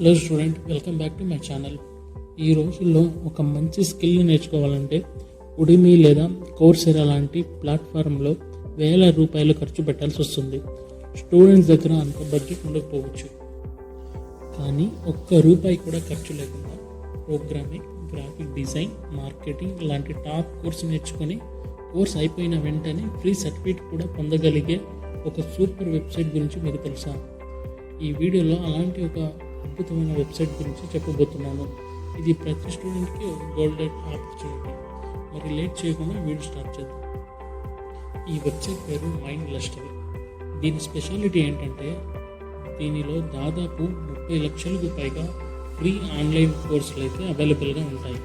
Hello student, welcome back to my channel. ఈ రోజుల్లో ఒక మంచి స్కిల్ నేర్చుకోవాలంటే ఉడిమి లేదా కోర్సెరా లాంటి ప్లాట్ఫామ్లో వేల రూపాయలు ఖర్చు పెట్టాల్సి వస్తుంది. స్టూడెంట్స్ దగ్గర అంత బడ్జెట్ ఉండకపోవచ్చు, కానీ ఒక్క రూపాయి కూడా ఖర్చు లేకుండా ప్రోగ్రామింగ్, గ్రాఫిక్ డిజైన్, మార్కెటింగ్ లాంటి టాప్ కోర్స్ నేర్చుకొని కోర్స్ అయిపోయిన వెంటనే ఫ్రీ సర్టిఫికేట్ కూడా పొందగలిగే ఒక సూపర్ వెబ్సైట్ గురించి మీకు తెలుసా? ఈ వీడియోలో అలాంటి ఒక అద్భుతమైన వెబ్సైట్ గురించి చెప్పబోతున్నాను. ఇది ప్రతి స్టూడెంట్కి ఒక గోల్డెన్ ఆపర్చునిటీ. మరి లేట్ చేయకుండా వీడియో స్టార్ట్ చేద్దాం. ఈ వెబ్సైట్ పేరు మైండ్ లస్టరీ. దీని స్పెషాలిటీ ఏంటంటే దీనిలో దాదాపు 30 లక్షలకు పైగా ఫ్రీ ఆన్లైన్ కోర్సులు అయితే అవైలబుల్గా ఉంటాయి.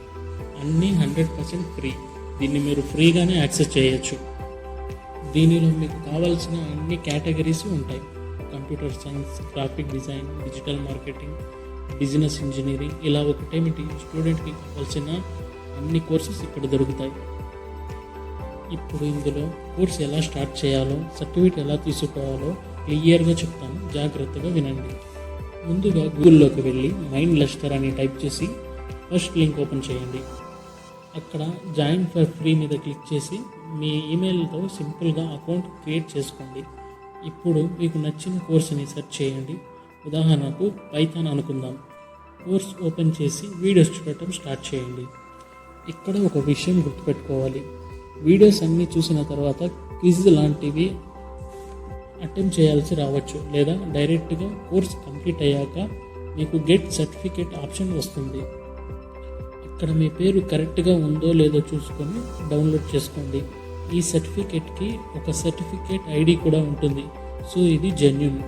అన్నీ 100% ఫ్రీ. దీన్ని మీరు ఫ్రీగానే యాక్సెస్ చేయొచ్చు. దీనిలో మీకు కావాల్సిన అన్ని కేటగిరీస్ ఉంటాయి. Computer science, graphic design, digital marketing, business engineering, ఇలా ఒకటేమిటి స్టూడెంట్కి కావాల్సిన అన్ని కోర్సెస్ ఇక్కడ దొరుకుతాయి. ఇప్పుడు ఇందులో కోర్స్ ఎలా స్టార్ట్ చేయాలో, సర్టిఫికేట్ ఎలా తీసుకోవాలో క్లియర్గా చెప్తాను, జాగ్రత్తగా వినండి. ముందుగా గూగుల్లోకి వెళ్ళి మైండ్ లస్టర్ అని టైప్ చేసి ఫస్ట్ లింక్ ఓపెన్ చేయండి. అక్కడ జాయిన్ ఫర్ ఫ్రీ మీద క్లిక్ చేసి మీ ఈమెయిల్తో సింపుల్గా అకౌంట్ క్రియేట్ చేసుకోండి. ఇప్పుడు మీకు నచ్చిన కోర్సుని సెర్చ్ చేయండి. ఉదాహరణకు పైథాన్ అనుకుందాం. కోర్స్ ఓపెన్ చేసి వీడియోస్ చూడటం స్టార్ట్ చేయండి. ఇక్కడ ఒక విషయం గుర్తుపెట్టుకోవాలి. వీడియోస్ అన్నీ చూసిన తర్వాత క్విజ్ లాంటివి అటెంప్ట్ చేయాల్సి రావచ్చు, లేదా డైరెక్ట్గా కోర్స్ కంప్లీట్ అయ్యాక మీకు గెట్ సర్టిఫికేట్ ఆప్షన్ వస్తుంది. అక్కడ మీ పేరు కరెక్ట్గా ఉందో లేదో చూసుకొని డౌన్లోడ్ చేసుకోండి. ఈ సర్టిఫికేట్కి ఒక సర్టిఫికేట్ ఐడి కూడా ఉంటుంది, సో ఇది జెన్యూన్.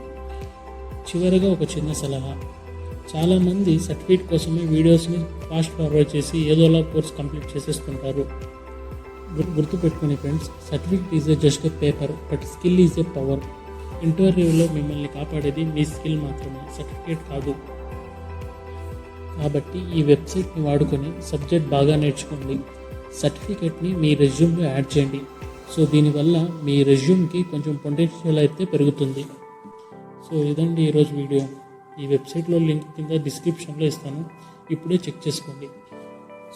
చివరగా ఒక చిన్న సలహా. చాలామంది సర్టిఫికేట్ కోసమే వీడియోస్ని ఫాస్ట్ ఫార్వర్డ్ చేసి ఏదోలా కోర్స్ కంప్లీట్ చేసేస్తుంటారు. గుర్తుపెట్టుకుని friends, certificate is just a paper, but skill is a power. ఇంటర్వ్యూలో మిమ్మల్ని కాపాడేది మీ స్కిల్ మాత్రమే, సర్టిఫికేట్ కాదు. కాబట్టి ఈ వెబ్సైట్ని వాడుకొని సబ్జెక్ట్ బాగా నేర్చుకోండి. సర్టిఫికేట్ని మీ రెజ్యూమ్లో యాడ్ చేయండి. సో దీనివల్ల మీ రెజ్యూమ్కి కొంచెం పొటెన్షియల్ అయితే పెరుగుతుంది. సో ఇదండి ఈరోజు వీడియో. ఈ వెబ్సైట్లో లింక్ కింద డిస్క్రిప్షన్లో ఇస్తాను, ఇప్పుడే చెక్ చేసుకోండి.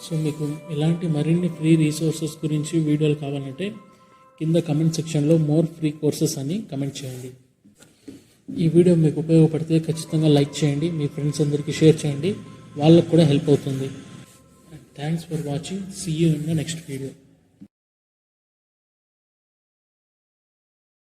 సో మీకు ఇలాంటి మరిన్ని ఫ్రీ రీసోర్సెస్ గురించి వీడియోలు కావాలంటే కింద కమెంట్ సెక్షన్లో మోర్ ఫ్రీ కోర్సెస్ అని కమెంట్ చేయండి. ఈ వీడియో మీకు ఉపయోగపడితే ఖచ్చితంగా లైక్ చేయండి, మీ ఫ్రెండ్స్ అందరికీ షేర్ చేయండి, వాళ్ళకు కూడా హెల్ప్ అవుతుంది. Thanks for watching. See you in the next video.